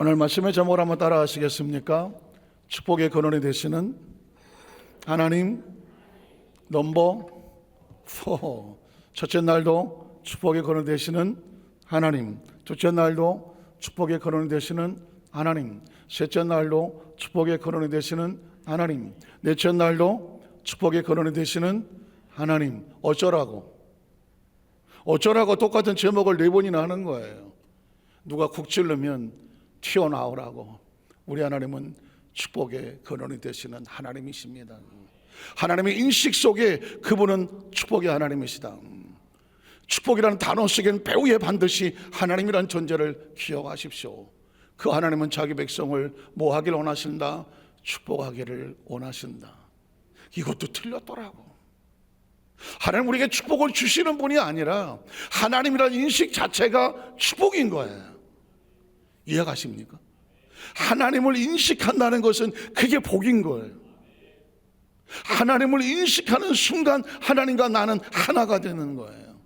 오늘 말씀의 제목을 한번 따라 하시겠습니까? 축복의 근원이 되시는 하나님 넘버 4. 첫째 날도 축복의 근원이 되시는 하나님, 둘째 날도 축복의 근원이 되시는 하나님, 셋째 날도 축복의 근원이 되시는 하나님, 넷째 날도 축복의 근원이 되시는 하나님. 어쩌라고 똑같은 제목을 4번이나 하는 거예요. 누가 쿡 찌르면 튀어나오라고. 우리 하나님은 축복의 근원이 되시는 하나님이십니다. 하나님의 인식 속에 그분은 축복의 하나님이시다. 축복이라는 단어 속엔 배후에 반드시 하나님이라는 존재를 기억하십시오. 그 하나님은 자기 백성을 뭐 하기를 원하신다? 축복하기를 원하신다. 이것도 틀렸더라고. 하나님 우리에게 축복을 주시는 분이 아니라 하나님이라는 인식 자체가 축복인 거예요. 이해가십니까? 하나님을 인식한다는 것은 그게 복인 거예요. 하나님을 인식하는 순간 하나님과 나는 하나가 되는 거예요.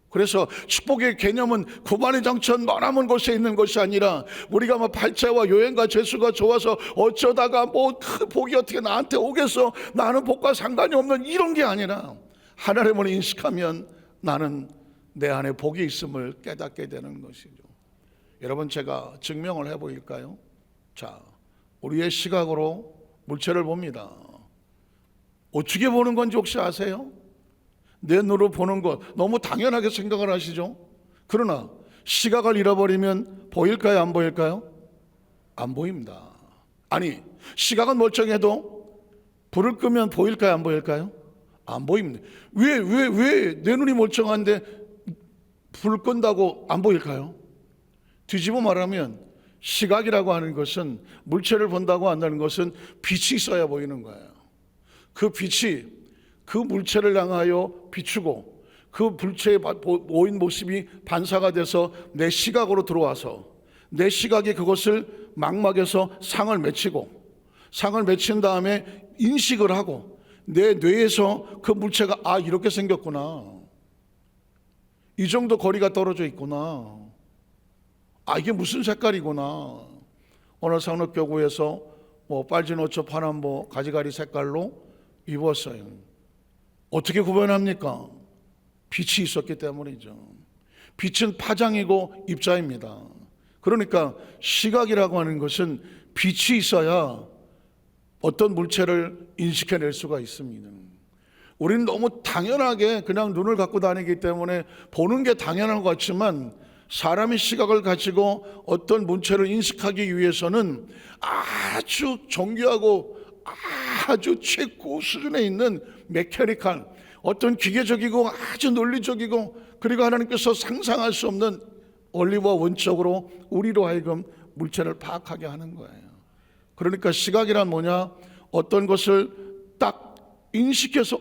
그래서 축복의 개념은 구만의 정천 머나먼 곳에 있는 것이 아니라 우리가 뭐 발자와 요행과 재수가 좋아서 어쩌다가 뭐 그 복이 어떻게 나한테 오겠어, 나는 복과 상관이 없는 이런 게 아니라 하나님을 인식하면 나는 내 안에 복이 있음을 깨닫게 되는 것이죠. 여러분, 제가 증명을 해보일까요? 자, 우리의 시각으로 물체를 봅니다. 어떻게 보는 건지 혹시 아세요? 내 눈으로 보는 것 너무 당연하게 생각을 하시죠? 그러나 시각을 잃어버리면 보일까요? 안 보일까요? 안 보입니다. 아니, 시각은 멀쩡해도 불을 끄면 보일까요? 안 보일까요? 안 보입니다. 왜 내 눈이 멀쩡한데 불을 끈다고 안 보일까요? 뒤집어 말하면 시각이라고 하는 것은, 물체를 본다고 한다는 것은 빛이 있어야 보이는 거예요. 그 빛이 그 물체를 향하여 비추고 그 물체의 보인 모습이 반사가 돼서 내 시각으로 들어와서 내 시각이 그것을 망막에서 상을 맺히고, 상을 맺힌 다음에 인식을 하고 내 뇌에서 그 물체가 이렇게 생겼구나, 이 정도 거리가 떨어져 있구나, 이게 무슨 색깔이구나. 오늘 상록교구에서 뭐 빨진 옷저 파남보 가지가리 색깔로 입었어요. 어떻게 구분합니까? 빛이 있었기 때문이죠. 빛은 파장이고 입자입니다. 그러니까 시각이라고 하는 것은 빛이 있어야 어떤 물체를 인식해낼 수가 있습니다. 우리는 너무 당연하게 그냥 눈을 갖고 다니기 때문에 보는 게 당연한 것 같지만, 사람의 시각을 가지고 어떤 물체를 인식하기 위해서는 아주 정교하고 아주 최고 수준에 있는 메커니컬, 어떤 기계적이고 아주 논리적이고, 그리고 하나님께서 상상할 수 없는 원리와 원칙으로 우리로 하여금 물체를 파악하게 하는 거예요. 그러니까 시각이란 뭐냐? 어떤 것을 딱 인식해서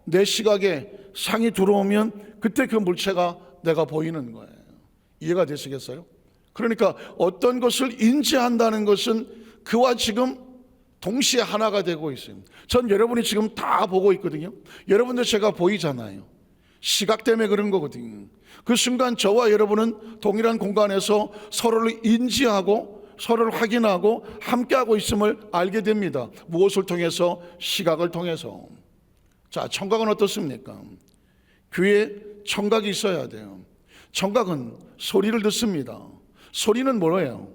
내 시각에 상이 들어오면 그때 그 물체가 내가 보이는 거예요. 이해가 되시겠어요? 그러니까 어떤 것을 인지한다는 것은 그와 지금 동시에 하나가 되고 있습니다. 전 여러분이 지금 다 보고 있거든요. 여러분들 제가 보이잖아요. 시각 때문에 그런 거거든요. 그 순간 저와 여러분은 동일한 공간에서 서로를 인지하고 서로를 확인하고 함께하고 있음을 알게 됩니다. 무엇을 통해서? 시각을 통해서. 자, 청각은 어떻습니까? 귀에 청각이 있어야 돼요. 청각은 소리를 듣습니다. 소리는 뭐예요?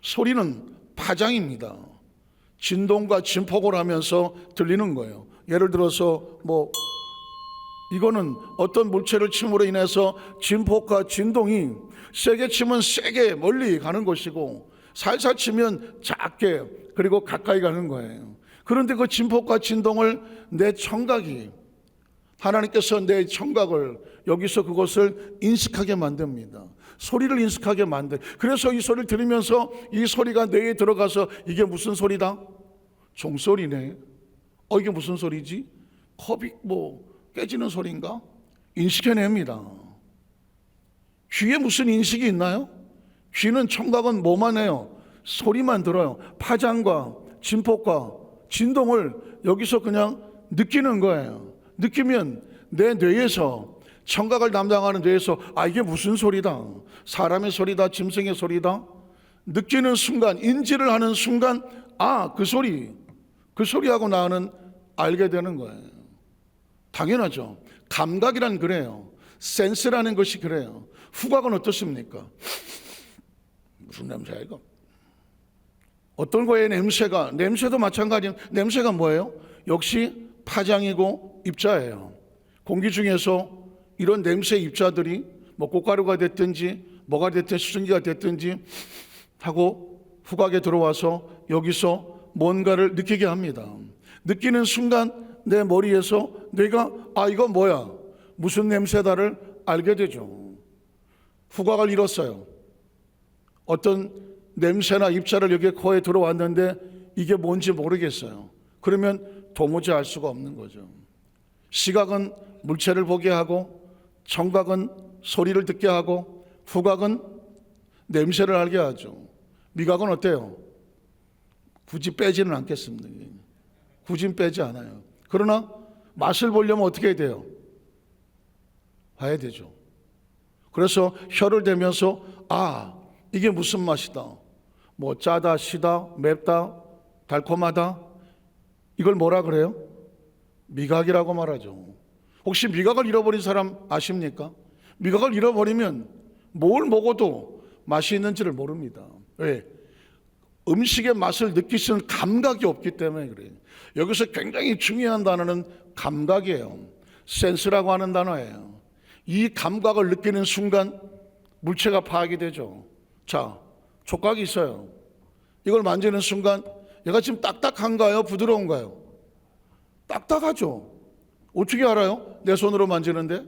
소리는 파장입니다. 진동과 진폭을 하면서 들리는 거예요. 예를 들어서 이거는 어떤 물체를 침으로 인해서 진폭과 진동이 세게 치면 세게 멀리 가는 것이고, 살살 치면 작게 그리고 가까이 가는 거예요. 그런데 그 진폭과 진동을 내 청각이, 하나님께서 내 청각을 여기서 그것을 인식하게 만듭니다. 소리를 인식하게 만들. 그래서 이 소리를 들으면서 이 소리가 뇌에 들어가서 이게 무슨 소리다? 종소리네. 이게 무슨 소리지? 컵이 깨지는 소리인가? 인식해냅니다. 귀에 무슨 인식이 있나요? 귀는, 청각은 뭐만 해요? 소리만 들어요. 파장과 진폭과 진동을 여기서 그냥 느끼는 거예요. 느끼면 내 뇌에서 청각을 담당하는 뇌에서 이게 무슨 소리다, 사람의 소리다, 짐승의 소리다, 느끼는 순간, 인지를 하는 순간 그 소리하고 나는 알게 되는 거예요. 당연하죠. 감각이란 그래요. 센스라는 것이 그래요. 후각은 어떻습니까? 무슨 냄새야 이거? 어떤 거에 냄새도 마찬가지예요. 냄새가 뭐예요? 역시 파장이고 입자예요. 공기 중에서 이런 냄새 입자들이 뭐 꽃가루가 됐든지 뭐가 됐든 수증기가 됐든지 하고 후각에 들어와서 여기서 뭔가를 느끼게 합니다. 느끼는 순간 내 머리에서 뇌가 이거 뭐야, 무슨 냄새다를 알게 되죠. 후각을 잃었어요. 어떤 냄새나 입자를 여기 코에 들어왔는데 이게 뭔지 모르겠어요. 그러면 도무지 알 수가 없는 거죠. 시각은 물체를 보게 하고, 청각은 소리를 듣게 하고, 후각은 냄새를 알게 하죠. 미각은 어때요? 굳이 빼지는 않겠습니다. 굳이 빼지 않아요. 그러나 맛을 보려면 어떻게 해야 돼요? 봐야 되죠. 그래서 혀를 대면서 이게 무슨 맛이다, 뭐 짜다, 시다, 맵다, 달콤하다, 이걸 뭐라 그래요? 미각이라고 말하죠. 혹시 미각을 잃어버린 사람 아십니까? 미각을 잃어버리면 뭘 먹어도 맛이 있는지를 모릅니다. 왜? 음식의 맛을 느낄 수 있는 감각이 없기 때문에 그래요. 여기서 굉장히 중요한 단어는 감각이에요. 센스라고 하는 단어예요. 이 감각을 느끼는 순간 물체가 파악이 되죠. 자, 촉각이 있어요. 이걸 만지는 순간 얘가 지금 딱딱한가요? 부드러운가요? 딱딱하죠. 어떻게 알아요? 내 손으로 만지는데.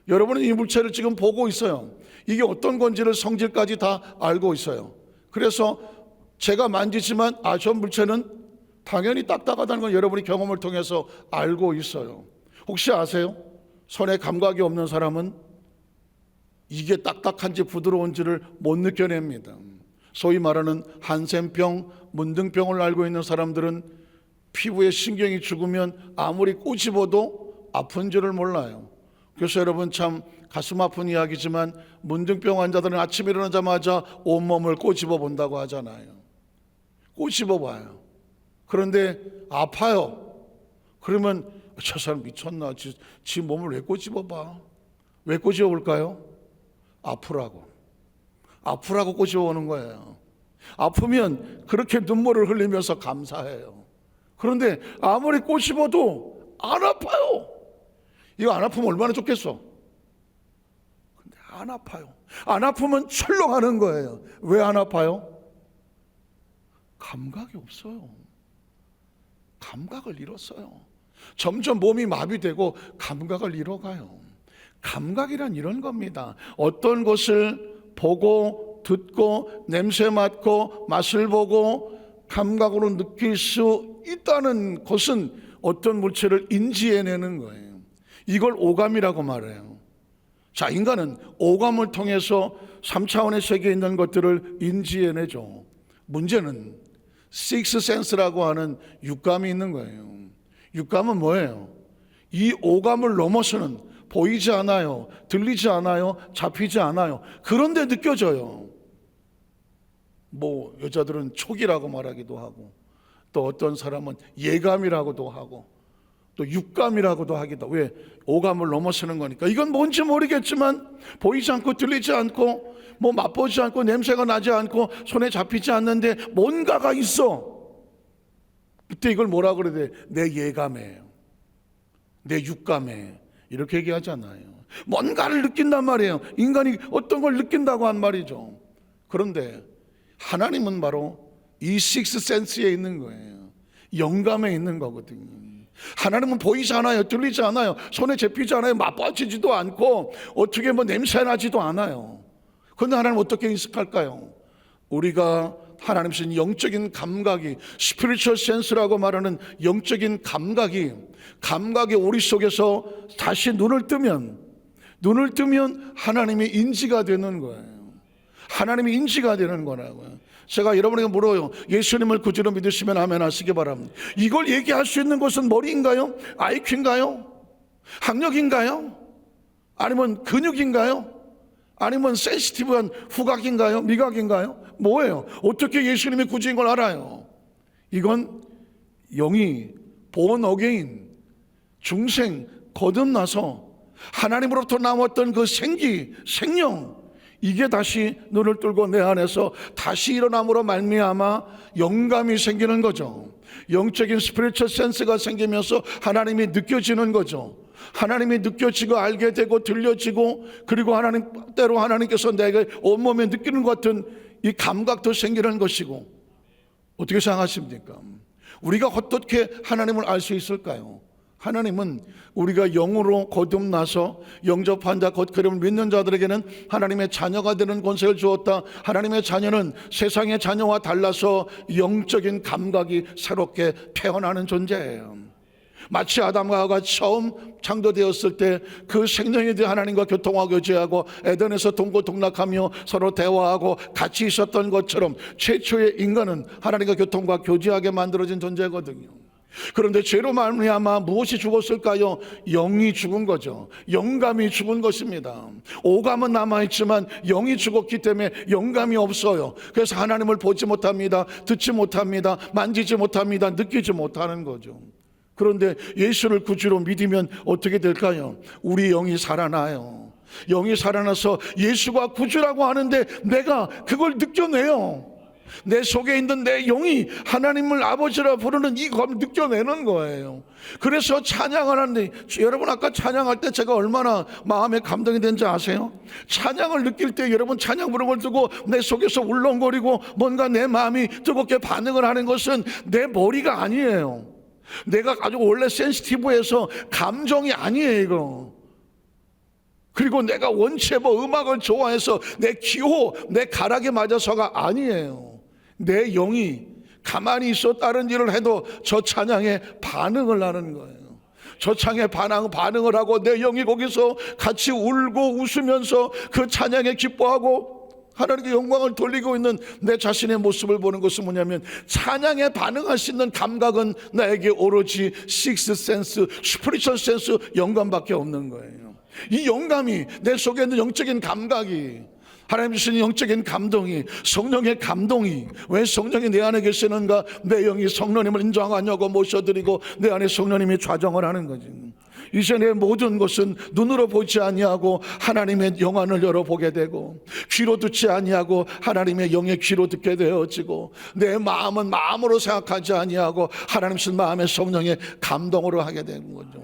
여러분은 이 물체를 지금 보고 있어요. 이게 어떤 건지를 성질까지 다 알고 있어요. 그래서 제가 만지지만 저 물체는 당연히 딱딱하다는 건 여러분이 경험을 통해서 알고 있어요. 혹시 아세요? 손에 감각이 없는 사람은 이게 딱딱한지 부드러운지를 못 느껴냅니다. 소위 말하는 한센병, 문둥병을 앓고 있는 사람들은 피부에 신경이 죽으면 아무리 꼬집어도 아픈 줄을 몰라요. 그래서 여러분 참 가슴 아픈 이야기지만 문둥병 환자들은 아침에 일어나자마자 온몸을 꼬집어 본다고 하잖아요. 꼬집어 봐요. 그런데 아파요. 그러면 저 사람 미쳤나? 지 몸을 왜 꼬집어 봐? 왜 꼬집어 볼까요? 아프라고 꼬집어 오는 거예요. 아프면 그렇게 눈물을 흘리면서 감사해요. 그런데 아무리 꼬집어도 안 아파요. 이거 안 아프면 얼마나 좋겠어. 근데 안 아파요. 안 아프면 철렁하는 거예요. 왜 안 아파요? 감각이 없어요. 감각을 잃었어요. 점점 몸이 마비되고 감각을 잃어가요. 감각이란 이런 겁니다. 어떤 것을 보고 듣고 냄새 맡고 맛을 보고 감각으로 느낄 수 있다는 것은 어떤 물체를 인지해내는 거예요. 이걸 오감이라고 말해요. 자, 인간은 오감을 통해서 3차원의 세계에 있는 것들을 인지해내죠. 문제는 식스 센스라고 하는 육감이 있는 거예요. 육감은 뭐예요? 이 오감을 넘어서는, 보이지 않아요, 들리지 않아요, 잡히지 않아요. 그런데 느껴져요. 뭐 여자들은 촉이라고 말하기도 하고, 또 어떤 사람은 예감이라고도 하고, 또 육감이라고도 하기도. 왜? 오감을 넘어서는 거니까. 이건 뭔지 모르겠지만 보이지 않고 들리지 않고 뭐 맛보지 않고 냄새가 나지 않고 손에 잡히지 않는데 뭔가가 있어. 그때 이걸 뭐라 그래야 돼? 내 예감에, 내 육감에, 이렇게 얘기하잖아요. 뭔가를 느낀단 말이에요. 인간이 어떤 걸 느낀다고 한 말이죠. 그런데 하나님은 바로 이 식스 센스에 있는 거예요. 영감에 있는 거거든요. 하나님은 보이지 않아요, 들리지 않아요, 손에 잡히지 않아요, 맛보지도 않고 어떻게 뭐 냄새 나지도 않아요. 그런데 하나님 어떻게 인식할까요? 우리가 하나님 주신 영적인 감각이, 스피리추얼 센스라고 말하는 영적인 감각이 우리 속에서 다시 눈을 뜨면 하나님이 인지가 되는 거예요. 하나님이 인지가 되는 거라고요. 제가 여러분에게 물어요. 예수님을 구주로 믿으시면 아멘 하시기 바랍니다. 이걸 얘기할 수 있는 것은 머리인가요? IQ인가요? 학력인가요? 아니면 근육인가요? 아니면 센시티브한 후각인가요? 미각인가요? 뭐예요? 어떻게 예수님이 구주인 걸 알아요? 이건 영이 born again, 중생, 거듭나서 하나님으로부터 나왔던 그 생기, 생명, 이게 다시 눈을 뚫고 내 안에서 다시 일어남으로 말미암아 영감이 생기는 거죠. 영적인 스피리처 센스가 생기면서 하나님이 느껴지는 거죠. 하나님이 느껴지고 알게 되고 들려지고, 그리고 하나님 때로 하나님께서 내가 온몸에 느끼는 것 같은 이 감각도 생기는 것이고. 어떻게 생각하십니까? 우리가 어떻게 하나님을 알 수 있을까요? 하나님은 우리가 영으로 거듭나서 영접한 자, 곧 그름을 믿는 자들에게는 하나님의 자녀가 되는 권세를 주었다. 하나님의 자녀는 세상의 자녀와 달라서 영적인 감각이 새롭게 태어나는 존재예요. 마치 아담과 하와가 처음 창조되었을 때 그 생명에 대해 하나님과 교통하고 교제하고 에덴에서 동고동락하며 서로 대화하고 같이 있었던 것처럼 최초의 인간은 하나님과 교통과 교제하게 만들어진 존재거든요. 그런데 죄로 말미암아 무엇이 죽었을까요? 영이 죽은 거죠. 영감이 죽은 것입니다. 오감은 남아있지만 영이 죽었기 때문에 영감이 없어요. 그래서 하나님을 보지 못합니다. 듣지 못합니다. 만지지 못합니다. 느끼지 못하는 거죠. 그런데 예수를 구주로 믿으면 어떻게 될까요? 우리 영이 살아나요. 영이 살아나서 예수가 구주라고 하는데 내가 그걸 느껴내요. 내 속에 있는 내 영이 하나님을 아버지라 부르는 이걸 느껴내는 거예요. 그래서 찬양을 하는데, 여러분 아까 찬양할 때 제가 얼마나 마음에 감동이 된지 아세요? 찬양을 느낄 때 여러분 찬양 부르는 걸 두고 내 속에서 울렁거리고 뭔가 내 마음이 뜨겁게 반응을 하는 것은 내 머리가 아니에요. 내가 아주 원래 센시티브해서 감정이 아니에요 이거. 그리고 내가 원체 음악을 좋아해서 내 기호, 내 가락에 맞아서가 아니에요. 내 영이 가만히 있어 다른 일을 해도 저 찬양에 반응을 하는 거예요. 저 찬양에 반응을 하고 내 영이 거기서 같이 울고 웃으면서 그 찬양에 기뻐하고 하나님께 영광을 돌리고 있는 내 자신의 모습을 보는 것은 뭐냐면, 찬양에 반응할 수 있는 감각은 나에게 오로지 식스 센스, 스피리추얼 센스, 영감밖에 없는 거예요. 이 영감이, 내 속에 있는 영적인 감각이, 하나님 주시는 영적인 감동이, 성령의 감동이, 왜 성령이 내 안에 계시는가? 내 영이 성령님을 인정하냐고 모셔드리고 내 안에 성령님이 좌정을 하는 거지. 이제 내 모든 것은 눈으로 보지 아니하고 하나님의 영안을 열어보게 되고, 귀로 듣지 아니하고 하나님의 영의 귀로 듣게 되어지고, 내 마음은 마음으로 생각하지 아니하고 하나님 신 마음의 성령의 감동으로 하게 되는 거죠.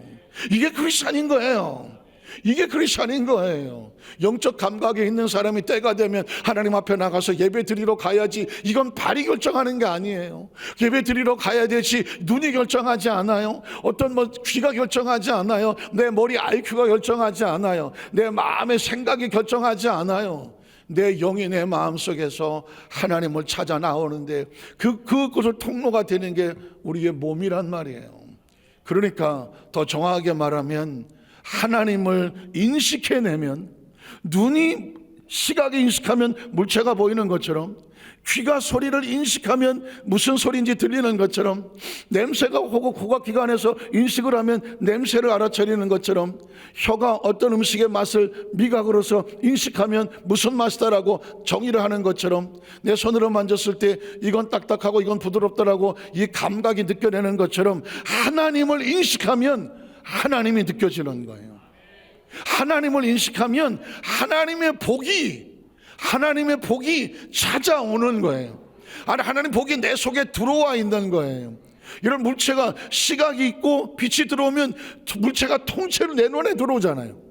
이게 크리스찬인 거예요. 이게 크리스찬인 거예요. 영적 감각에 있는 사람이 때가 되면 하나님 앞에 나가서 예배 드리러 가야지, 이건 발이 결정하는 게 아니에요. 예배 드리러 가야 되지 눈이 결정하지 않아요. 어떤 귀가 결정하지 않아요. 내 머리 IQ가 결정하지 않아요. 내 마음의 생각이 결정하지 않아요. 내 영이 내 마음속에서 하나님을 찾아 나오는데 그것을 통로가 되는 게 우리의 몸이란 말이에요. 그러니까 더 정확하게 말하면, 하나님을 인식해내면, 눈이 시각에 인식하면 물체가 보이는 것처럼, 귀가 소리를 인식하면 무슨 소리인지 들리는 것처럼, 냄새가 오고 후각기관에서 인식을 하면 냄새를 알아차리는 것처럼, 혀가 어떤 음식의 맛을 미각으로서 인식하면 무슨 맛이다라고 정의를 하는 것처럼, 내 손으로 만졌을 때 이건 딱딱하고 이건 부드럽다라고 이 감각이 느껴내는 것처럼, 하나님을 인식하면 하나님이 느껴지는 거예요. 하나님을 인식하면 하나님의 복이 찾아오는 거예요. 아니, 하나님 복이 내 속에 들어와 있는 거예요. 이런 물체가, 시각이 있고 빛이 들어오면 물체가 통째로 내 눈에 들어오잖아요.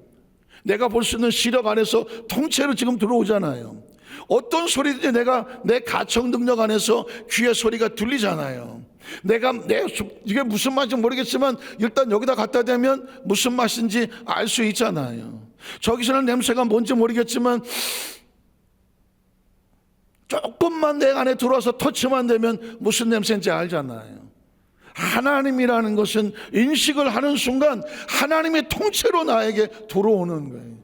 내가 볼 수 있는 시력 안에서 통째로 지금 들어오잖아요. 어떤 소리든지 내가 내 가청 능력 안에서 귀의 소리가 들리잖아요. 이게 무슨 맛인지 모르겠지만 일단 여기다 갖다 대면 무슨 맛인지 알 수 있잖아요. 저기서는 냄새가 뭔지 모르겠지만 조금만 내 안에 들어와서 터치만 되면 무슨 냄새인지 알잖아요. 하나님이라는 것은 인식을 하는 순간 하나님의 통째로 나에게 들어오는 거예요.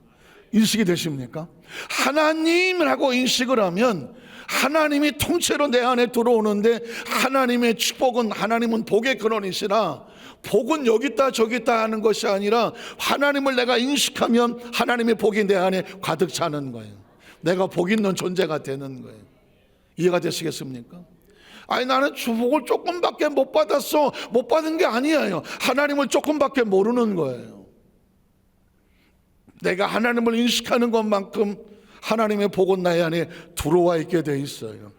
인식이 되십니까? 하나님이라고 인식을 하면 하나님이 통째로 내 안에 들어오는데, 하나님의 축복은, 하나님은 복의 근원이시라 복은 여기 있다 저기 있다 하는 것이 아니라 하나님을 내가 인식하면 하나님의 복이 내 안에 가득 차는 거예요. 내가 복 있는 존재가 되는 거예요. 이해가 되시겠습니까? 아니 나는 축복을 조금밖에 못 받았어. 못 받은 게 아니에요. 하나님을 조금밖에 모르는 거예요. 내가 하나님을 인식하는 것만큼 하나님의 복은 내 안에 들어와 있게 돼 있어요.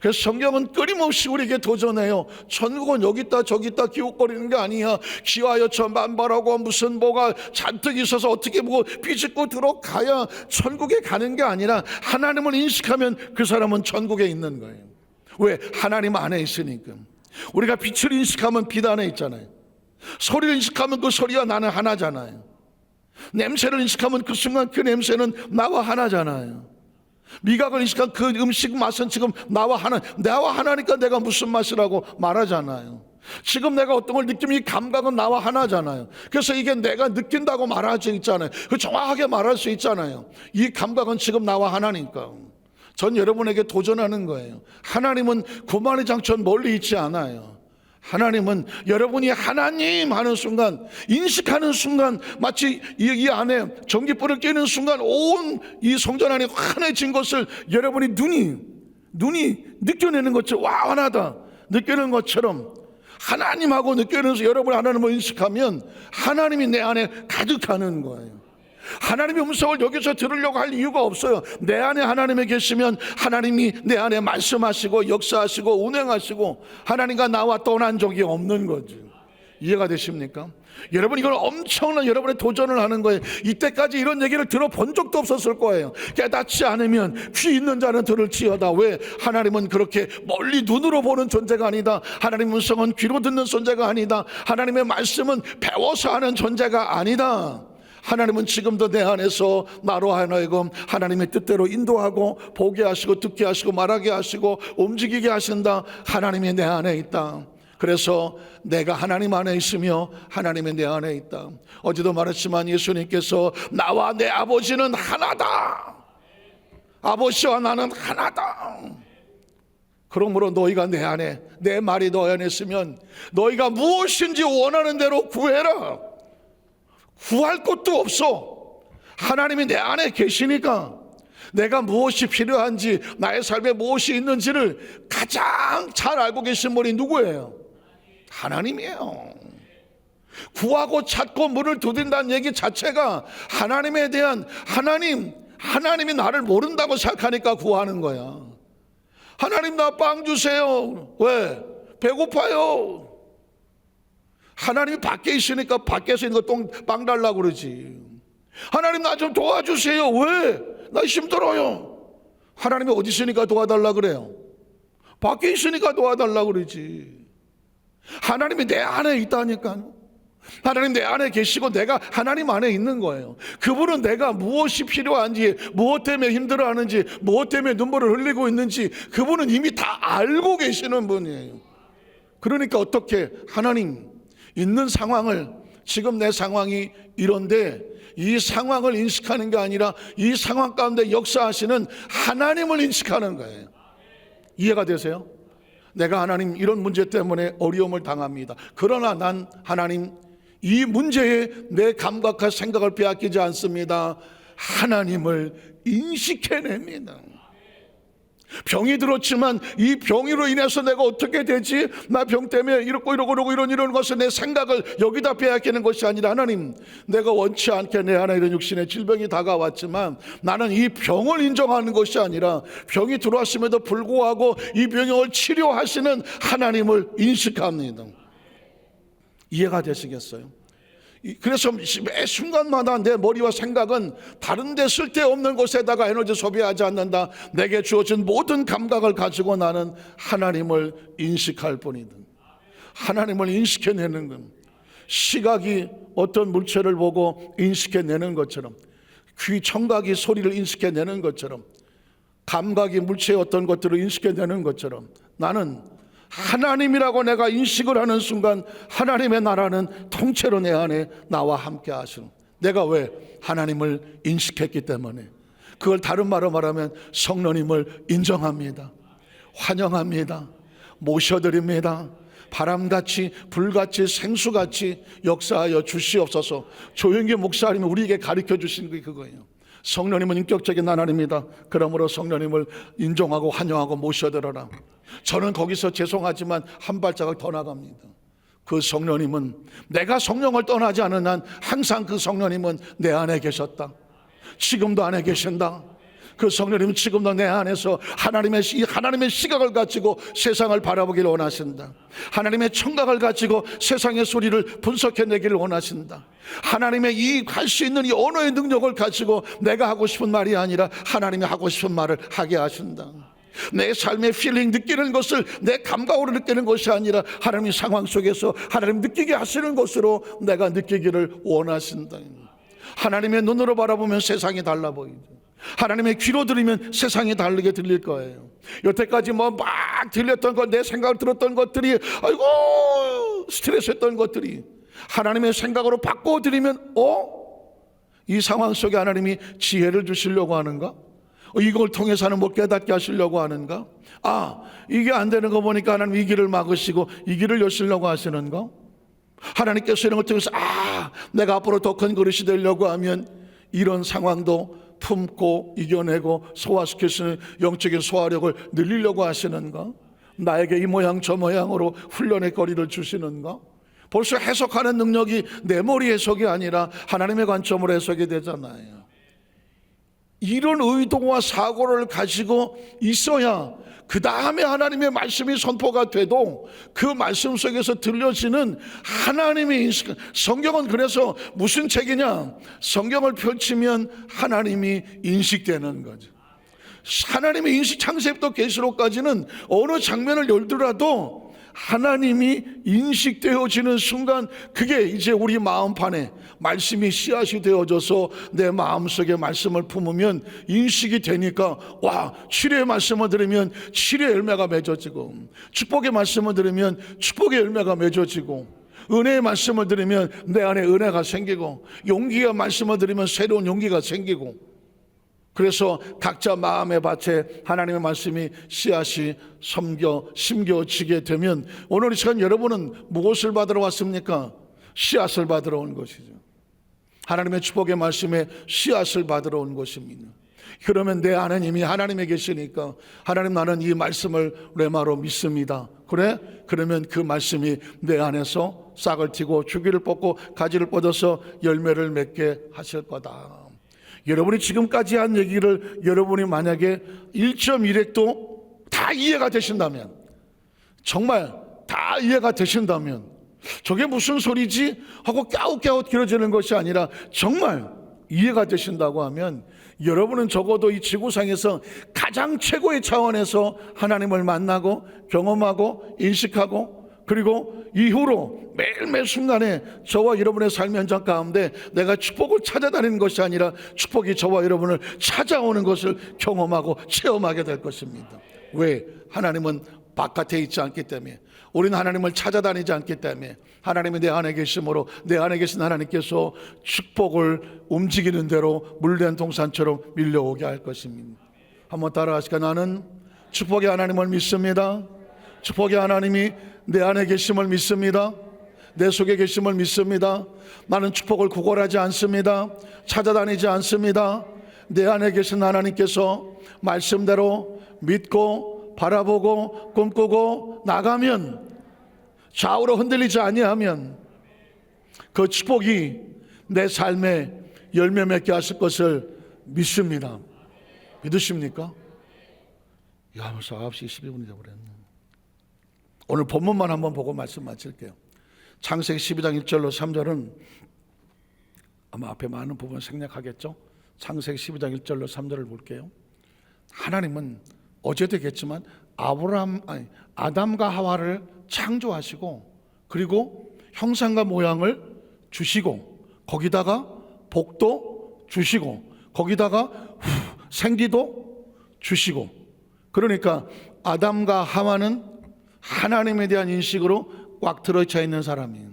그래서 성경은 끊임없이 우리에게 도전해요. 천국은 여기 있다 저기 있다 기웃거리는 게 아니야. 기와여 천만발하고 무슨 뭐가 잔뜩 있어서 어떻게 뭐 비집고 들어가야 천국에 가는 게 아니라 하나님을 인식하면 그 사람은 천국에 있는 거예요. 왜? 하나님 안에 있으니까. 우리가 빛을 인식하면 빛 안에 있잖아요. 소리를 인식하면 그 소리와 나는 하나잖아요. 냄새를 인식하면 그 순간 그 냄새는 나와 하나잖아요. 미각을 인식한 그 음식 맛은 지금 나와 하나니까 내가 무슨 맛이라고 말하잖아요. 지금 내가 어떤 걸 느끼면 이 감각은 나와 하나잖아요. 그래서 이게 내가 느낀다고 말할 수 있잖아요. 그 정확하게 말할 수 있잖아요. 이 감각은 지금 나와 하나니까. 전 여러분에게 도전하는 거예요. 하나님은 구만의 장천 멀리 있지 않아요. 하나님은 여러분이 하나님 하는 순간, 인식하는 순간, 마치 이 안에 전기불을 끄는 순간 온 이 성전 안에 환해진 것을 여러분이 눈이 느껴내는 것처럼, 와 하나다 느끼는 것처럼 하나님하고 느껴내면서 여러분이 하나님을 인식하면 하나님이 내 안에 가득하는 거예요. 하나님의 음성을 여기서 들으려고 할 이유가 없어요. 내 안에 하나님이 계시면 하나님이 내 안에 말씀하시고 역사하시고 운행하시고 하나님과 나와 떠난 적이 없는 거죠. 이해가 되십니까? 여러분 이걸 엄청난 여러분의 도전을 하는 거예요. 이때까지 이런 얘기를 들어본 적도 없었을 거예요. 깨닫지 않으면 귀 있는 자는 들을지어다. 왜? 하나님은 그렇게 멀리 눈으로 보는 존재가 아니다. 하나님의 음성은 귀로 듣는 존재가 아니다. 하나님의 말씀은 배워서 하는 존재가 아니다. 하나님은 지금도 내 안에서 나로 하여금 하나님의 뜻대로 인도하고 보게 하시고 듣게 하시고 말하게 하시고 움직이게 하신다. 하나님이 내 안에 있다. 그래서 내가 하나님 안에 있으며 하나님이 내 안에 있다. 어제도 말했지만 예수님께서 나와 내 아버지는 하나다. 아버지와 나는 하나다. 그러므로 너희가 내 안에, 내 말이 너희 안에 있으면 너희가 무엇인지 원하는 대로 구해라. 구할 것도 없어. 하나님이 내 안에 계시니까 내가 무엇이 필요한지, 나의 삶에 무엇이 있는지를 가장 잘 알고 계신 분이 누구예요? 하나님이에요. 구하고 찾고 문을 두드린다는 얘기 자체가 하나님에 대한 하나님이 나를 모른다고 생각하니까 구하는 거야. 하나님 나 빵 주세요. 왜? 배고파요. 하나님이 밖에 있으니까 밖에서 있는 거 빵 달라고 그러지. 하나님 나 좀 도와주세요. 왜? 나 힘들어요. 하나님이 어디 있으니까 도와달라 그래요? 밖에 있으니까 도와달라 그러지. 하나님이 내 안에 있다니까요. 하나님 내 안에 계시고 내가 하나님 안에 있는 거예요. 그분은 내가 무엇이 필요한지, 무엇 때문에 힘들어하는지, 무엇 때문에 눈물을 흘리고 있는지 그분은 이미 다 알고 계시는 분이에요. 그러니까 어떻게 하나님 있는 상황을, 지금 내 상황이 이런데 이 상황을 인식하는 게 아니라 이 상황 가운데 역사하시는 하나님을 인식하는 거예요. 이해가 되세요? 내가 하나님 이런 문제 때문에 어려움을 당합니다. 그러나 난 하나님 이 문제에 내 감각과 생각을 빼앗기지 않습니다. 하나님을 인식해냅니다. 병이 들었지만 이 병으로 인해서 내가 어떻게 되지? 나 병 때문에 이러고 이런 것을 내 생각을 여기다 빼앗기는 것이 아니라 하나님, 내가 원치 않게 내 안에 이런 육신의 질병이 다가왔지만 나는 이 병을 인정하는 것이 아니라 병이 들어왔음에도 불구하고 이 병을 치료하시는 하나님을 인식합니다. 이해가 되시겠어요? 그래서 매 순간마다 내 머리와 생각은 다른 데 쓸데없는 곳에다가 에너지 소비하지 않는다. 내게 주어진 모든 감각을 가지고 나는 하나님을 인식할 뿐이다. 하나님을 인식해내는 것. 시각이 어떤 물체를 보고 인식해내는 것처럼, 귀 청각이 소리를 인식해내는 것처럼, 감각이 물체의 어떤 것들을 인식해내는 것처럼 나는 하나님이라고 내가 인식을 하는 순간 하나님의 나라는 통째로 내 안에 나와 함께 하시는, 내가 왜? 하나님을 인식했기 때문에. 그걸 다른 말로 말하면 성령님을 인정합니다. 환영합니다. 모셔드립니다. 바람같이 불같이 생수같이 역사하여 주시옵소서. 조영기 목사님이 우리에게 가르쳐 주신 게 그거예요. 성령님은 인격적인 하나님이다. 그러므로 성령님을 인정하고 환영하고 모셔들어라. 저는 거기서 죄송하지만 한 발자국 더 나갑니다. 그 성령님은, 내가 성령을 떠나지 않은 한 항상 그 성령님은 내 안에 계셨다. 지금도 안에 계신다. 그 성령님은 지금도 내 안에서 하나님의 시각을 가지고 세상을 바라보기를 원하신다. 하나님의 청각을 가지고 세상의 소리를 분석해내기를 원하신다. 하나님의 이 할 수 있는 이 언어의 능력을 가지고 내가 하고 싶은 말이 아니라 하나님이 하고 싶은 말을 하게 하신다. 내 삶의 필링 느끼는 것을 내 감각으로 느끼는 것이 아니라 하나님의 상황 속에서 하나님 느끼게 하시는 것으로 내가 느끼기를 원하신다. 하나님의 눈으로 바라보면 세상이 달라 보이죠. 하나님의 귀로 들으면 세상이 다르게 들릴 거예요. 여태까지 막 들렸던 것, 내 생각을 들었던 것들이 아이고 스트레스했던 것들이 하나님의 생각으로 바꿔드리면 이 상황 속에 하나님이 지혜를 주시려고 하는가? 이걸 통해서는 못 깨닫게 하시려고 하는가? 이게 안 되는 거 보니까 하나님 이 길을 막으시고 이 길을 여시려고 하시는가? 하나님께서 이런 걸 통해서 내가 앞으로 더 큰 그릇이 되려고 하면 이런 상황도 품고 이겨내고 소화시킬 수 있는 영적인 소화력을 늘리려고 하시는가? 나에게 이 모양 저 모양으로 훈련의 거리를 주시는가? 벌써 해석하는 능력이 내 머리 해석이 아니라 하나님의 관점으로 해석이 되잖아요. 이런 의도와 사고를 가지고 있어야 그 다음에 하나님의 말씀이 선포가 돼도 그 말씀 속에서 들려지는 하나님의 인식. 성경은 그래서 무슨 책이냐? 성경을 펼치면 하나님이 인식되는 거죠. 하나님의 인식, 창세부터 계시록까지는 어느 장면을 열더라도 하나님이 인식되어지는 순간 그게 이제 우리 마음판에 말씀이 씨앗이 되어져서 내 마음속에 말씀을 품으면 인식이 되니까 치료의 말씀을 들으면 치료의 열매가 맺어지고, 축복의 말씀을 들으면 축복의 열매가 맺어지고, 은혜의 말씀을 들으면 내 안에 은혜가 생기고, 용기의 말씀을 들으면 새로운 용기가 생기고, 그래서 각자 마음의 밭에 하나님의 말씀이 씨앗이 심겨지게 되면 오늘 이 시간 여러분은 무엇을 받으러 왔습니까? 씨앗을 받으러 온 것이죠. 하나님의 축복의 말씀에 씨앗을 받으러 온 것입니다. 그러면 내 안에 이미 하나님이 계시니까 하나님, 나는 이 말씀을 레마로 믿습니다. 그래? 그러면 그 말씀이 내 안에서 싹을 틔고 줄기를 뻗고 가지를 뻗어서 열매를 맺게 하실 거다. 여러분이 지금까지 한 얘기를 여러분이 만약에 1.1핵도 다 이해가 되신다면, 정말 다 이해가 되신다면, 저게 무슨 소리지? 하고 깨웃깨웃 길어지는 것이 아니라 정말 이해가 되신다고 하면 여러분은 적어도 이 지구상에서 가장 최고의 차원에서 하나님을 만나고 경험하고 인식하고, 그리고 이후로 매일매일 순간에 저와 여러분의 삶의 현장 가운데 내가 축복을 찾아다니는 것이 아니라 축복이 저와 여러분을 찾아오는 것을 경험하고 체험하게 될 것입니다. 왜? 하나님은 바깥에 있지 않기 때문에, 우리는 하나님을 찾아다니지 않기 때문에, 하나님이 내 안에 계심으로 내 안에 계신 하나님께서 축복을 움직이는 대로 물된 동산처럼 밀려오게 할 것입니다. 한번 따라하실까? 나는 축복의 하나님을 믿습니다. 축복의 하나님이 내 안에 계심을 믿습니다. 내 속에 계심을 믿습니다. 나는 축복을 구걸하지 않습니다. 찾아다니지 않습니다. 내 안에 계신 하나님께서 말씀대로 믿고 바라보고 꿈꾸고 나가면, 좌우로 흔들리지 아니하면 그 축복이 내 삶에 열매 맺게 하실 것을 믿습니다. 믿으십니까? 벌써 9시 11분이 되어버렸네. 오늘 본문만 한번 보고 말씀 마칠게요. 창세기 12장 1절로 3절은 아마 앞에 많은 부분 생략하겠죠. 창세기 12장 1절로 3절을 볼게요. 하나님은 어제도 얘기했지만 아담과 하와를 창조하시고, 그리고 형상과 모양을 주시고, 거기다가 복도 주시고, 거기다가 생기도 주시고, 그러니까 아담과 하와는 하나님에 대한 인식으로 꽉 들어차 있는 사람이에요.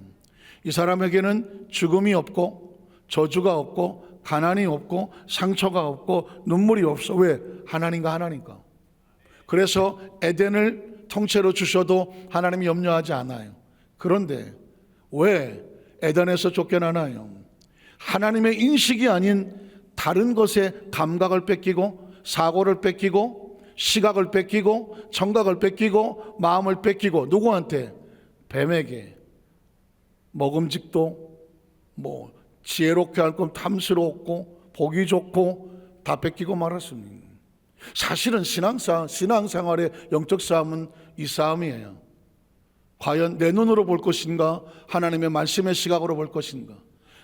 이 사람에게는 죽음이 없고 저주가 없고 가난이 없고 상처가 없고 눈물이 없어. 왜? 하나님과 하나니까. 그래서 에덴을 통째로 주셔도 하나님이 염려하지 않아요. 그런데 왜 에덴에서 쫓겨나나요? 하나님의 인식이 아닌 다른 것에 감각을 뺏기고 사고를 뺏기고 시각을 뺏기고 청각을 뺏기고 마음을 뺏기고 누구한테? 뱀에게. 먹음직도 뭐 지혜롭게 할 건 탐스럽고 보기 좋고 다 뺏기고 말았습니다. 사실은 신앙생활의 영적 싸움은 이 싸움이에요. 과연 내 눈으로 볼 것인가? 하나님의 말씀의 시각으로 볼 것인가?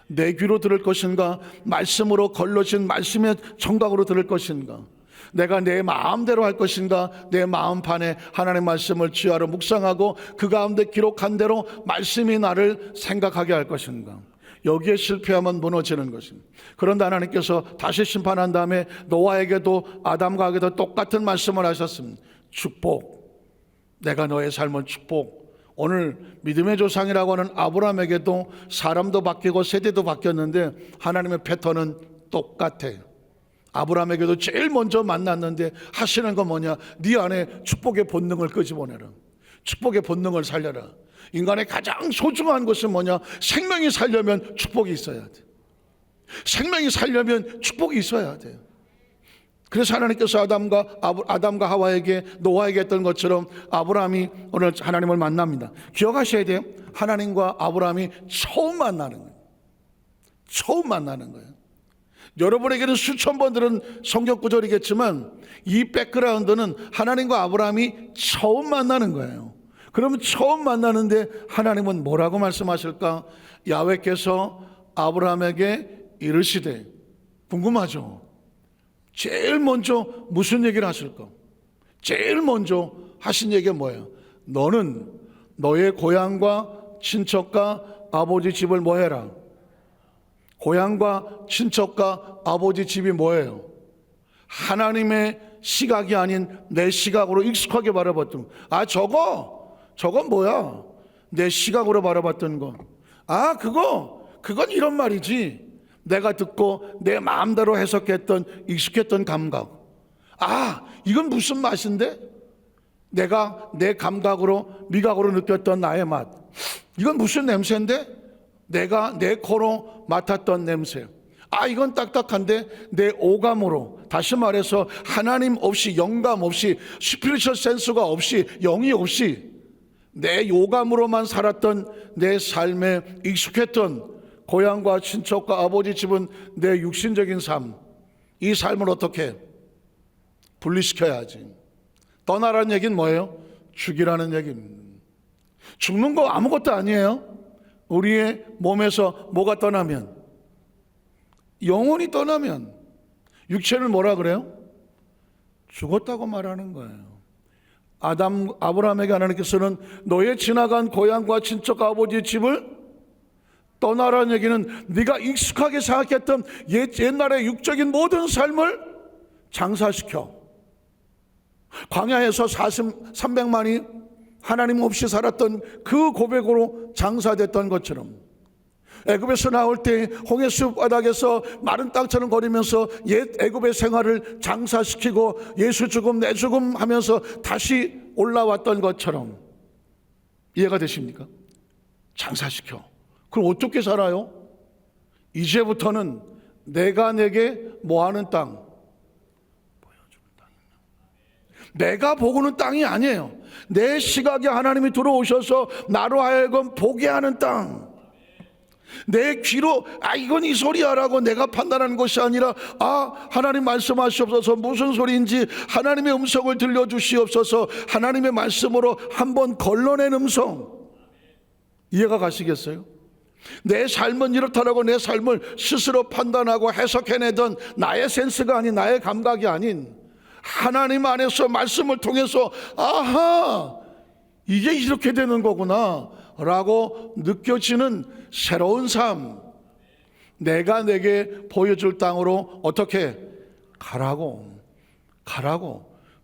내 귀로 들을 것인가? 말씀으로 걸러진 말씀의 청각으로 들을 것인가? 내가 내 마음대로 할 것인가? 내 마음판에 하나님의 말씀을 쥐하러 묵상하고 그 가운데 기록한 대로 말씀이 나를 생각하게 할 것인가? 여기에 실패하면 무너지는 것입니다. 그런데 하나님께서 다시 심판한 다음에 노아에게도 아담과에게도 똑같은 말씀을 하셨습니다. 축복, 내가 너의 삶을 축복. 오늘 믿음의 조상이라고 하는 아브라함에게도 사람도 바뀌고 세대도 바뀌었는데 하나님의 패턴은 똑같아요. 아브라함에게도 제일 먼저 만났는데 하시는 건 뭐냐? 네 안에 축복의 본능을 끄집어내라. 축복의 본능을 살려라. 인간의 가장 소중한 것은 뭐냐? 생명이 살려면 축복이 있어야 돼. 생명이 살려면 축복이 있어야 돼요. 그래서 하나님께서 아담과 하와에게 노아에게 했던 것처럼 아브라함이 오늘 하나님을 만납니다. 기억하셔야 돼요. 하나님과 아브라함이 처음 만나는 거예요. 처음 만나는 거예요. 여러분에게는 수천 번 들은 성경 구절이겠지만 이 백그라운드는 하나님과 아브라함이 처음 만나는 거예요. 그러면 처음 만나는데 하나님은 뭐라고 말씀하실까? 야훼께서 아브라함에게 이르시되, 궁금하죠? 제일 먼저 무슨 얘기를 하실까? 제일 먼저 하신 얘기가 뭐예요? 너는 너의 고향과 친척과 아버지 집을 뭐 해라? 고향과 친척과 아버지 집이 뭐예요? 하나님의 시각이 아닌 내 시각으로 익숙하게 바라봤던 거. 저건 뭐야? 내 시각으로 바라봤던 거. 그건 이런 말이지. 내가 듣고 내 마음대로 해석했던 익숙했던 감각. 이건 무슨 맛인데? 내가 내 감각으로 미각으로 느꼈던 나의 맛. 이건 무슨 냄새인데? 내가 내 코로 맡았던 냄새. 이건 딱딱한데 내 오감으로, 다시 말해서 하나님 없이, 영감 없이, 스피리처 센스가 없이, 영이 없이 내 오감으로만 살았던 내 삶에 익숙했던 고향과 친척과 아버지 집은 내 육신적인 삶. 이 삶을 어떻게 분리시켜야지. 떠나라는 얘기는 뭐예요? 죽이라는 얘기입니다. 죽는 거 아무것도 아니에요. 우리의 몸에서 뭐가 떠나면, 영혼이 떠나면 육체를 뭐라 그래요? 죽었다고 말하는 거예요. 아브라함에게 하나님께서는 너의 지나간 고향과 친척과 아버지의 집을 떠나라는 얘기는 네가 익숙하게 생각했던 옛날의 육적인 모든 삶을 장사시켜. 광야에서 300만이 하나님 없이 살았던 그 고백으로 장사됐던 것처럼, 애굽에서 나올 때 홍해수 바닥에서 마른 땅처럼 거리면서 옛 애굽의 생활을 장사시키고 예수 죽음 내 죽음 하면서 다시 올라왔던 것처럼, 이해가 되십니까? 장사시켜. 그럼 어떻게 살아요? 이제부터는 내가 내게 뭐하는 땅? 보여주는 땅이에요. 내가 보고는 땅이 아니에요. 내 시각에 하나님이 들어오셔서 나로 하여금 보게 하는 땅. 내 귀로 이건 이 소리야라고 내가 판단하는 것이 아니라 하나님 말씀하시옵소서, 무슨 소리인지 하나님의 음성을 들려주시옵소서, 하나님의 말씀으로 한번 걸러낸 음성. 이해가 가시겠어요? 내 삶은 이렇다라고 내 삶을 스스로 판단하고 해석해내던 나의 센스가 아닌, 나의 감각이 아닌 하나님 안에서 말씀을 통해서 이게 이렇게 되는 거구나 라고 느껴지는 새로운 삶. 내가 내게 보여줄 땅으로 어떻게 가라고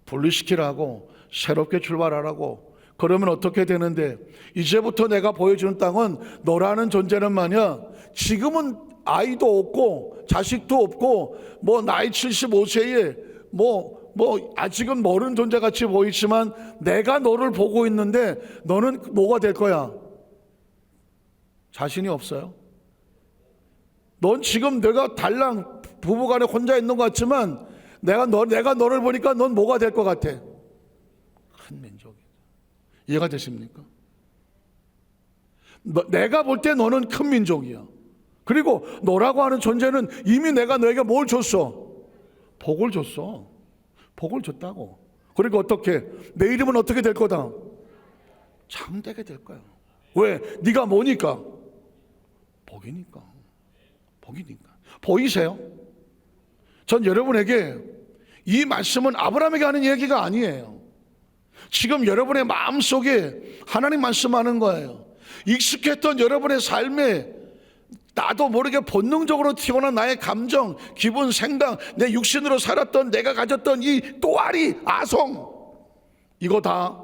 분리시키라고, 새롭게 출발하라고. 그러면 어떻게 되는데, 이제부터 내가 보여주는 땅은 너라는 존재는 말이야, 지금은 아이도 없고 자식도 없고 나이 75세에 아직은 모르는 존재 같이 보이지만 내가 너를 보고 있는데 너는 뭐가 될 거야? 자신이 없어요. 넌 지금 내가 달랑 부부간에 혼자 있는 것 같지만 내가 너를 보니까 넌 뭐가 될 것 같아? 큰 민족이다. 이해가 되십니까? 내가 볼 때 너는 큰 민족이야. 그리고 너라고 하는 존재는 이미 내가 너에게 뭘 줬어? 복을 줬어. 복을 줬다고. 그리고 어떻게? 내 이름은 어떻게 될 거다? 참되게 될 거야. 왜? 네가 뭐니까? 복이니까. 복이니까. 보이세요? 전 여러분에게 이 말씀은 아브라함에게 하는 얘기가 아니에요. 지금 여러분의 마음속에 하나님 말씀하는 거예요. 익숙했던 여러분의 삶에 나도 모르게 본능적으로 튀어나온 나의 감정, 기분, 생각, 내 육신으로 살았던 내가 가졌던 이 또아리, 아성, 이거 다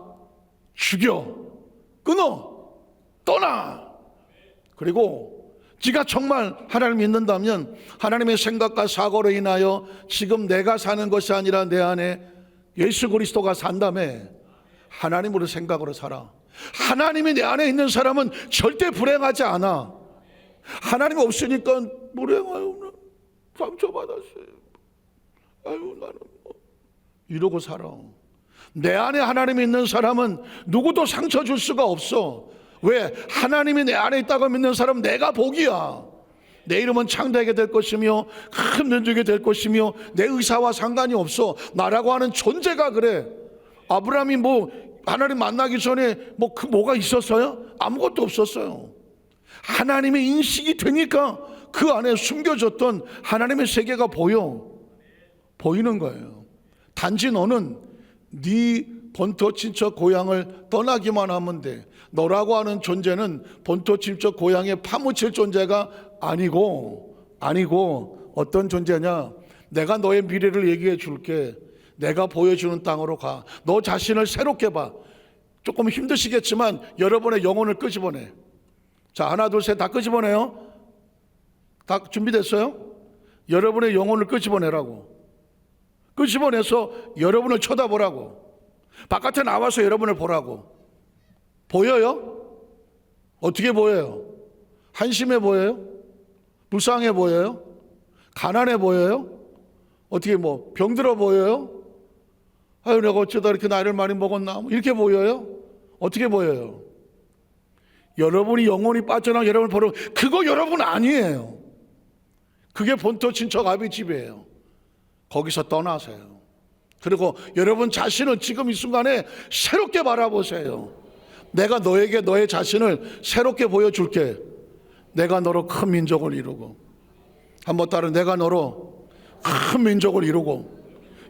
죽여, 끊어, 떠나. 그리고 네가 정말 하나님을 믿는다면 하나님의 생각과 사고로 인하여 지금 내가 사는 것이 아니라 내 안에 예수 그리스도가 산다며 하나님으로 생각으로 살아. 하나님이 내 안에 있는 사람은 절대 불행하지 않아. 하나님 없으니까 불행해요. 상처받았어요. 아유 나는 이러고 살아. 내 안에 하나님이 있는 사람은 누구도 상처 줄 수가 없어. 왜? 하나님이 내 안에 있다고 믿는 사람은 내가 복이야. 내 이름은 창대하게 될 것이며 큰 민족이 될 것이며 내 의사와 상관이 없어. 나라고 하는 존재가 그래. 아브라함이 하나님 만나기 전에 뭐가 있었어요? 아무것도 없었어요. 하나님의 인식이 되니까 그 안에 숨겨졌던 하나님의 세계가 보이는 거예요. 단지 너는 네 본토 친척 고향을 떠나기만 하면 돼. 너라고 하는 존재는 본토 친척 고향에 파묻힐 존재가 아니고 어떤 존재냐? 내가 너의 미래를 얘기해 줄게. 내가 보여주는 땅으로 가. 너 자신을 새롭게 봐. 조금 힘드시겠지만 여러분의 영혼을 끄집어내. 자, 하나 둘 셋 다 끄집어내요. 다 준비됐어요? 여러분의 영혼을 끄집어내라고. 끄집어내서 여러분을 쳐다보라고. 바깥에 나와서 여러분을 보라고. 보여요? 어떻게 보여요? 한심해 보여요? 불쌍해 보여요? 가난해 보여요? 어떻게 병들어 보여요? 아유 내가 어쩌다 이렇게 나이를 많이 먹었나? 이렇게 보여요? 어떻게 보여요? 여러분이 영혼이 빠져나가 여러분을 보러, 그거 여러분 아니에요. 그게 본토 친척 아비 집이에요. 거기서 떠나세요. 그리고 여러분 자신을 지금 이 순간에 새롭게 바라보세요. 내가 너에게 너의 자신을 새롭게 보여줄게. 내가 너로 큰 민족을 이루고, 한번 따라, 내가 너로 큰 민족을 이루고.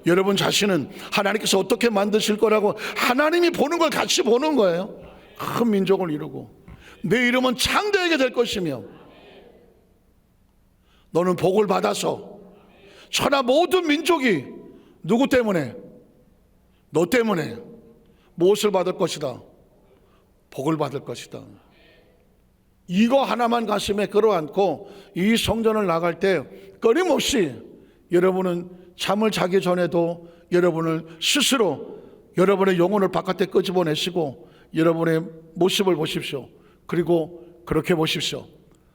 여러분 자신은 하나님께서 어떻게 만드실 거라고 하나님이 보는 걸 같이 보는 거예요. 큰 민족을 이루고 내 이름은 창대하게 될 것이며 너는 복을 받아서 천하 모든 민족이 누구 때문에? 너 때문에 무엇을 받을 것이다? 복을 받을 것이다. 이거 하나만 가슴에 끌어안고 이 성전을 나갈 때 끊임없이 여러분은 잠을 자기 전에도 여러분을 스스로 여러분의 영혼을 바깥에 끄집어내시고 여러분의 모습을 보십시오. 그리고 그렇게 보십시오.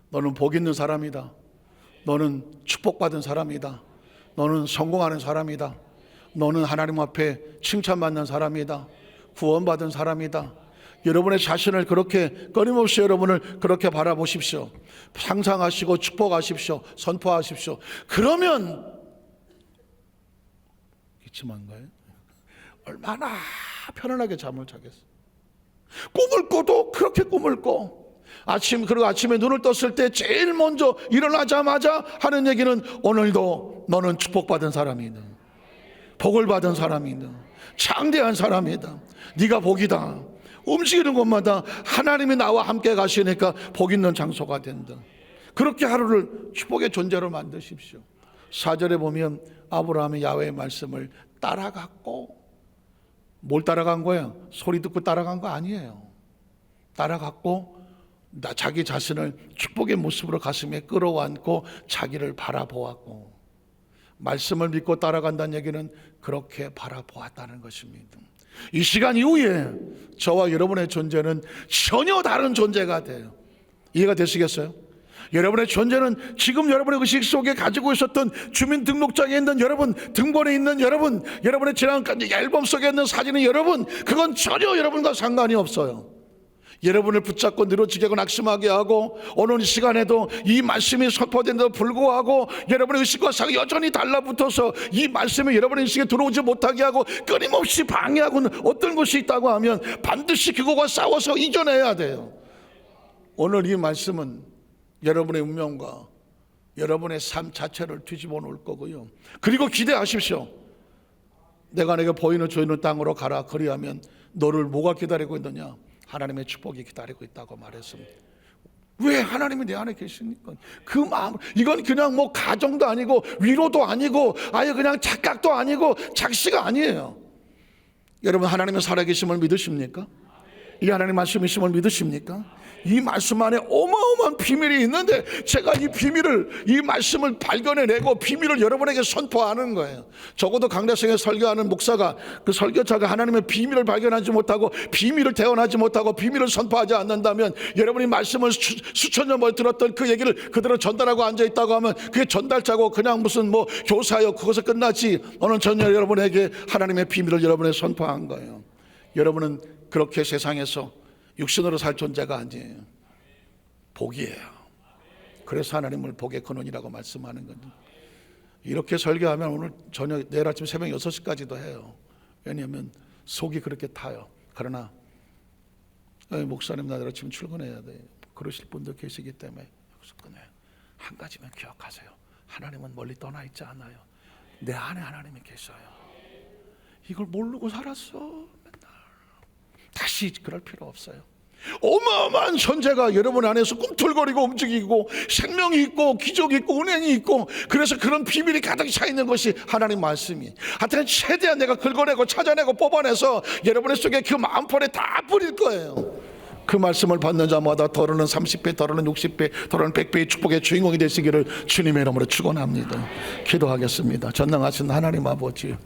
너는 복 있는 사람이다. 너는 축복받은 사람이다. 너는 성공하는 사람이다. 너는 하나님 앞에 칭찬받는 사람이다. 구원받은 사람이다. 여러분의 자신을 그렇게 끊임없이 여러분을 그렇게 바라보십시오. 상상하시고 축복하십시오. 선포하십시오. 그러면 기침한가요? 얼마나 편안하게 잠을 자겠어요. 꿈을 꿔도 그렇게 꿈을 꿔. 그리고 아침에 눈을 떴을 때 제일 먼저 일어나자마자 하는 얘기는 오늘도 너는 축복받은 사람이다. 복을 받은 사람이다. 창대한 사람이다. 네가 복이다. 움직이는 곳마다 하나님이 나와 함께 가시니까 복 있는 장소가 된다. 그렇게 하루를 축복의 존재로 만드십시오. 4절에 보면 아브라함이 야훼의 말씀을 따라갔고, 뭘 따라간 거예요? 소리 듣고 따라간 거 아니에요. 따라갔고 자기 자신을 축복의 모습으로 가슴에 끌어안고 자기를 바라보았고, 말씀을 믿고 따라간다는 얘기는 그렇게 바라보았다는 것입니다. 이 시간 이후에 저와 여러분의 존재는 전혀 다른 존재가 돼요. 이해가 되시겠어요? 여러분의 존재는 지금 여러분의 의식 속에 가지고 있었던 주민등록장에 있는 여러분, 등본에 있는 여러분, 여러분의 지난 앨범 속에 있는 사진의 여러분, 그건 전혀 여러분과 상관이 없어요. 여러분을 붙잡고 늘어지게 하고 낙심하게 하고 오늘 이 시간에도 이 말씀이 선포된데도 불구하고 여러분의 의식과 사가 여전히 달라붙어서 이 말씀이 여러분의 의식에 들어오지 못하게 하고 끊임없이 방해하고는 어떤 것이 있다고 하면 반드시 그거와 싸워서 이겨내야 돼요. 오늘 이 말씀은 여러분의 운명과 여러분의 삶 자체를 뒤집어 놓을 거고요. 그리고 기대하십시오. 내가 내게 보이는 조이는 땅으로 가라. 그리하면 너를 뭐가 기다리고 있느냐? 하나님의 축복이 기다리고 있다고 말했습니다. 왜 하나님이 내 안에 계십니까? 그 마음, 이건 그냥 뭐 가정도 아니고 위로도 아니고 아예 그냥 착각도 아니고 작시가 아니에요. 여러분, 하나님의 살아계심을 믿으십니까? 이 하나님 말씀이심을 믿으십니까? 이 말씀 안에 어마어마한 비밀이 있는데 제가 이 말씀을 발견해내고 비밀을 여러분에게 선포하는 거예요. 적어도 강대성에 설교하는 목사가, 그 설교자가 하나님의 비밀을 발견하지 못하고 비밀을 대언하지 못하고 비밀을 선포하지 않는다면, 여러분이 말씀을 수천 년 전에 들었던 그 얘기를 그대로 전달하고 앉아있다고 하면 그게 전달자고 그냥 무슨 뭐 교사요, 그것에 끝나지. 오늘 저는 여러분에게 하나님의 비밀을 여러분에게 선포한 거예요. 여러분은 그렇게 세상에서 육신으로 살 존재가 아니에요. 복이에요. 그래서 하나님을 복의 근원이라고 말씀하는 거죠. 이렇게 설교하면 오늘 저녁, 내일 아침 새벽 6시까지도 해요. 왜냐하면 속이 그렇게 타요. 그러나 목사님 나 내일 아침 출근해야 돼, 그러실 분도 계시기 때문에 여기서 끊어요. 한 가지만 기억하세요. 하나님은 멀리 떠나 있지 않아요. 내 안에 하나님이 계셔요. 이걸 모르고 살았어. 다시 그럴 필요 없어요. 어마어마한 존재가 여러분 안에서 꿈틀거리고 움직이고 생명이 있고 기적이 있고 은행이 있고, 그래서 그런 비밀이 가득 차 있는 것이 하나님 말씀이. 하여튼 최대한 내가 긁어내고 찾아내고 뽑아내서 여러분의 속에 그 마음판에 다 뿌릴 거예요. 그 말씀을 받는 자마다 더러는 30배, 더러는 60배, 더러는 100배의 축복의 주인공이 되시기를 주님의 이름으로 축원합니다. 기도하겠습니다. 전능하신 하나님 아버지,